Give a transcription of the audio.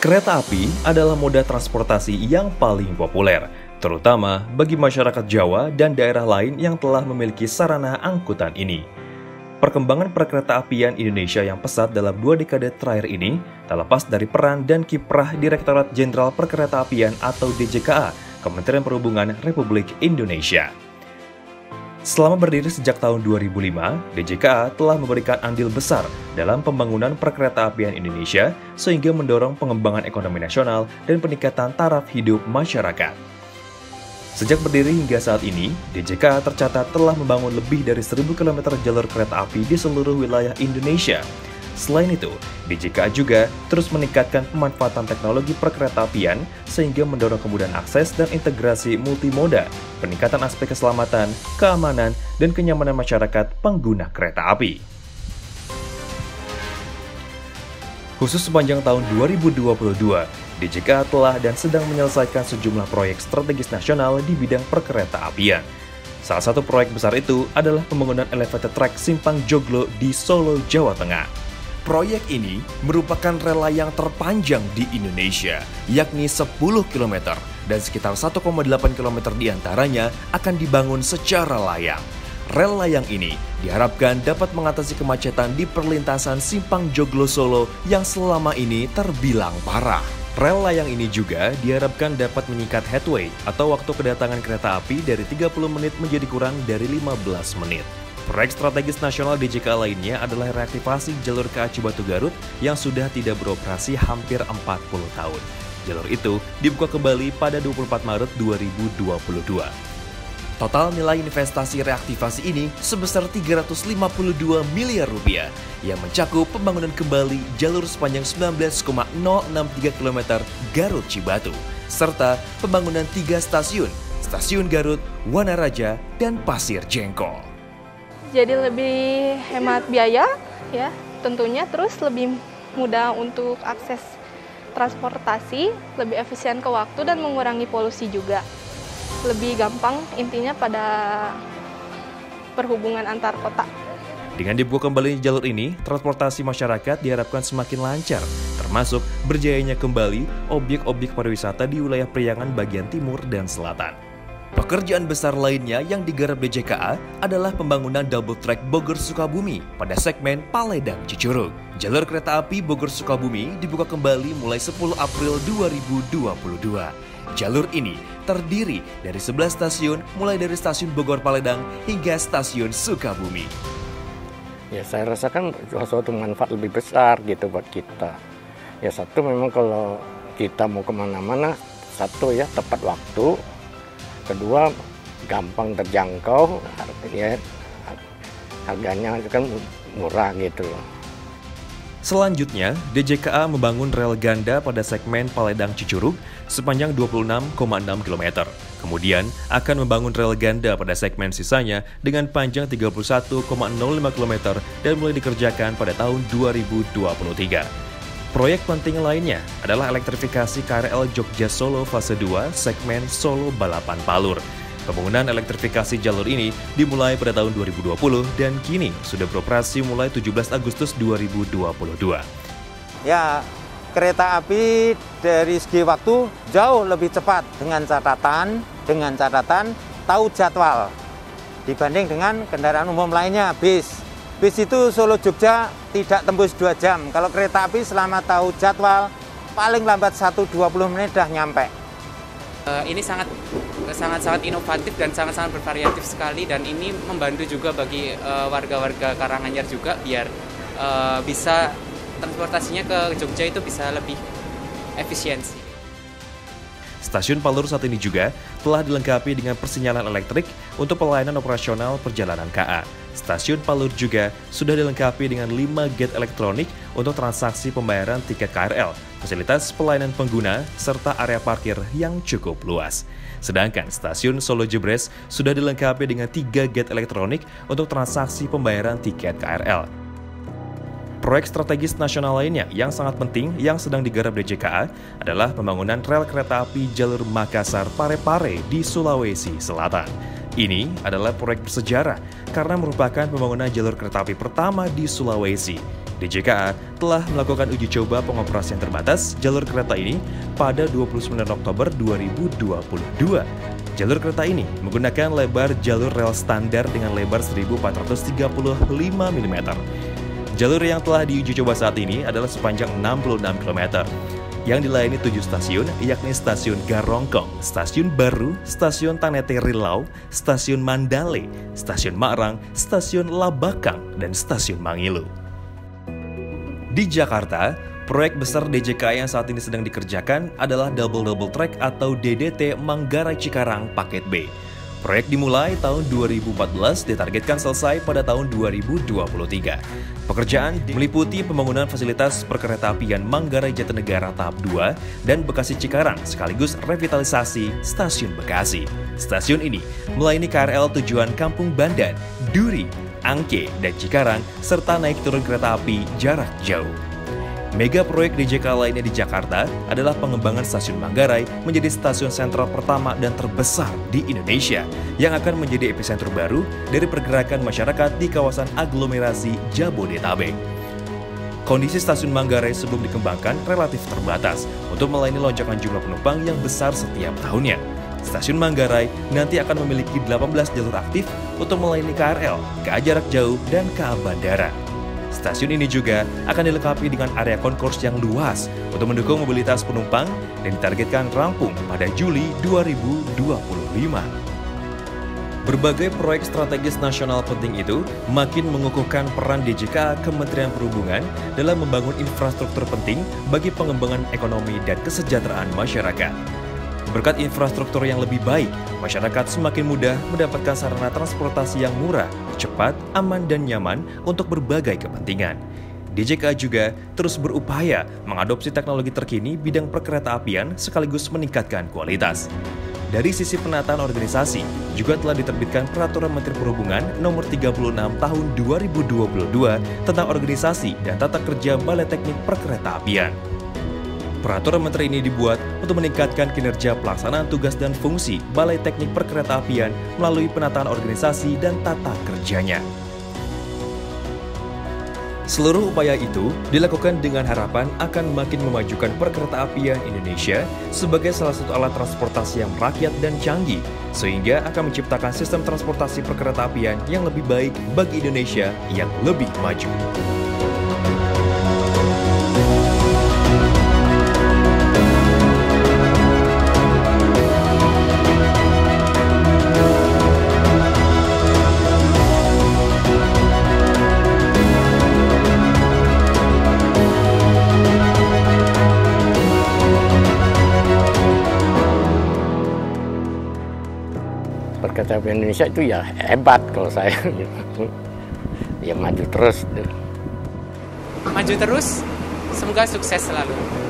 Kereta api adalah moda transportasi yang paling populer, terutama bagi masyarakat Jawa dan daerah lain yang telah memiliki sarana angkutan ini. Perkembangan perkereta-apian Indonesia yang pesat dalam 2 dekade terakhir ini tak lepas dari peran dan kiprah Direktorat Jenderal Perkereta-apian atau DJKA, Kementerian Perhubungan Republik Indonesia. Selama berdiri sejak tahun 2005, DJKA telah memberikan andil besar dalam pembangunan perkereta-apian Indonesia sehingga mendorong pengembangan ekonomi nasional dan peningkatan taraf hidup masyarakat. Sejak berdiri hingga saat ini, DJKA tercatat telah membangun lebih dari 1.000 km jalur kereta api di seluruh wilayah Indonesia. Selain itu, DJKA juga terus meningkatkan pemanfaatan teknologi perkereta-apian sehingga mendorong kemudahan akses dan integrasi multimoda, peningkatan aspek keselamatan, keamanan, dan kenyamanan masyarakat pengguna kereta api. Khusus sepanjang tahun 2022, DJKA telah dan sedang menyelesaikan sejumlah proyek strategis nasional di bidang perkereta-apian. Salah satu proyek besar itu adalah pembangunan elevated track Simpang Joglo di Solo, Jawa Tengah. Proyek ini merupakan rel layang terpanjang di Indonesia, yakni 10 km, dan sekitar 1,8 km diantaranya akan dibangun secara layang. Rel layang ini diharapkan dapat mengatasi kemacetan di perlintasan Simpang Joglo Solo yang selama ini terbilang parah. Rel layang ini juga diharapkan dapat meningkat headway atau waktu kedatangan kereta api dari 30 menit menjadi kurang dari 15 menit. Proyek strategis nasional DJKA lainnya adalah reaktivasi jalur KA Cibatu Garut yang sudah tidak beroperasi hampir 40 tahun. Jalur itu dibuka kembali pada 24 Maret 2022. Total nilai investasi reaktivasi ini sebesar 352 miliar rupiah yang mencakup pembangunan kembali jalur sepanjang 19,063 km Garut Cibatu, serta pembangunan 3 stasiun, Stasiun Garut, Wanaraja, dan Pasir Jengkol. Jadi lebih hemat biaya ya tentunya, terus lebih mudah untuk akses transportasi, lebih efisien ke waktu dan mengurangi polusi juga. Lebih gampang intinya pada perhubungan antar kota. Dengan dibuka kembali jalur ini, transportasi masyarakat diharapkan semakin lancar, termasuk berjayanya kembali objek-objek pariwisata di wilayah Priangan bagian timur dan selatan. Pekerjaan besar lainnya yang digarap DJKA adalah pembangunan double track Bogor-Sukabumi pada segmen Paledang-Cicurug. Jalur kereta api Bogor-Sukabumi dibuka kembali mulai 10 April 2022. Jalur ini terdiri dari 11 stasiun mulai dari stasiun Bogor-Paledang hingga stasiun Sukabumi. Ya, saya rasakan suatu manfaat lebih besar gitu buat kita. Ya, satu memang kalau kita mau kemana-mana, satu ya tepat waktu. Kedua, gampang terjangkau, ya, harganya kan murah gitu loh. Selanjutnya, DJKA membangun rel ganda pada segmen Paledang-Cicurug sepanjang 26,6 km. Kemudian akan membangun rel ganda pada segmen sisanya dengan panjang 31,05 km dan mulai dikerjakan pada tahun 2023. Proyek penting lainnya adalah elektrifikasi KRL Jogja-Solo fase 2 segmen Solo Balapan Palur. Pembangunan elektrifikasi jalur ini dimulai pada tahun 2020 dan kini sudah beroperasi mulai 17 Agustus 2022. Ya, kereta api dari segi waktu jauh lebih cepat dengan catatan tahu jadwal dibanding dengan kendaraan umum lainnya, bis. Bis itu Solo-Jogja tidak tembus 2 jam. Kalau kereta api selama tahu jadwal, paling lambat 1-20 menit dah nyampe. Ini sangat inovatif dan sangat bervariatif sekali, dan ini membantu juga bagi warga-warga Karanganyar juga biar bisa transportasinya ke Jogja itu bisa lebih efisiensi. Stasiun Palur saat ini juga telah dilengkapi dengan persinyalan elektrik untuk pelayanan operasional perjalanan KA. Stasiun Palur juga sudah dilengkapi dengan 5 gate elektronik untuk transaksi pembayaran tiket KRL, fasilitas pelayanan pengguna, serta area parkir yang cukup luas. Sedangkan stasiun Solo Jebres sudah dilengkapi dengan 3 gate elektronik untuk transaksi pembayaran tiket KRL. Proyek strategis nasional lainnya yang sangat penting yang sedang digarap DJKA adalah pembangunan rel kereta api jalur Makassar-Parepare di Sulawesi Selatan. Ini adalah proyek bersejarah karena merupakan pembangunan jalur kereta api pertama di Sulawesi. DJKA telah melakukan uji coba pengoperasian terbatas jalur kereta ini pada 29 Oktober 2022. Jalur kereta ini menggunakan lebar jalur rel standar dengan lebar 1435 mm. Jalur yang telah diuji coba saat ini adalah sepanjang 66 km, yang dilayani 7 stasiun, yakni Stasiun Garongkong, Stasiun Baru, Stasiun Tanete Rilau, Stasiun Mandale, Stasiun Marang, Stasiun Labakang, dan Stasiun Mangilu. Di Jakarta, proyek besar DJKA yang saat ini sedang dikerjakan adalah Double Track atau DDT Manggarai Cikarang Paket B. Proyek dimulai tahun 2014, ditargetkan selesai pada tahun 2023. Pekerjaan meliputi pembangunan fasilitas perkeretaapian Manggarai Jatinegara tahap 2 dan Bekasi Cikarang sekaligus revitalisasi Stasiun Bekasi. Stasiun ini melayani KRL tujuan Kampung Bandan, Duri, Angke, dan Cikarang serta naik turun kereta api jarak jauh. Mega proyek DJKA lainnya di Jakarta adalah pengembangan Stasiun Manggarai menjadi stasiun sentral pertama dan terbesar di Indonesia yang akan menjadi epicentrum baru dari pergerakan masyarakat di kawasan aglomerasi Jabodetabek. Kondisi Stasiun Manggarai sebelum dikembangkan relatif terbatas untuk melayani lonjakan jumlah penumpang yang besar setiap tahunnya. Stasiun Manggarai nanti akan memiliki 18 jalur aktif untuk melayani KRL, KA jarak jauh, dan KA bandara. Stasiun ini juga akan dilengkapi dengan area konkurs yang luas untuk mendukung mobilitas penumpang dan ditargetkan rampung pada Juli 2025. Berbagai proyek strategis nasional penting itu makin mengukuhkan peran DJKA Kementerian Perhubungan dalam membangun infrastruktur penting bagi pengembangan ekonomi dan kesejahteraan masyarakat. Berkat infrastruktur yang lebih baik, masyarakat semakin mudah mendapatkan sarana transportasi yang murah, cepat, aman, dan nyaman untuk berbagai kepentingan. DJKA juga terus berupaya mengadopsi teknologi terkini bidang perkeretaapian sekaligus meningkatkan kualitas. Dari sisi penataan organisasi, juga telah diterbitkan Peraturan Menteri Perhubungan Nomor 36 Tahun 2022 tentang organisasi dan tata kerja Balai Teknik Perkeretaapian. Peraturan Menteri ini dibuat untuk meningkatkan kinerja pelaksanaan tugas dan fungsi Balai Teknik Perkeretaapian melalui penataan organisasi dan tata kerjanya. Seluruh upaya itu dilakukan dengan harapan akan makin memajukan perkeretaapian Indonesia sebagai salah satu alat transportasi yang rakyat dan canggih, sehingga akan menciptakan sistem transportasi perkeretaapian yang lebih baik bagi Indonesia yang lebih maju. Perkeretaapian Indonesia itu ya hebat kalau saya gitu. Ya maju terus. Maju terus, semoga sukses selalu.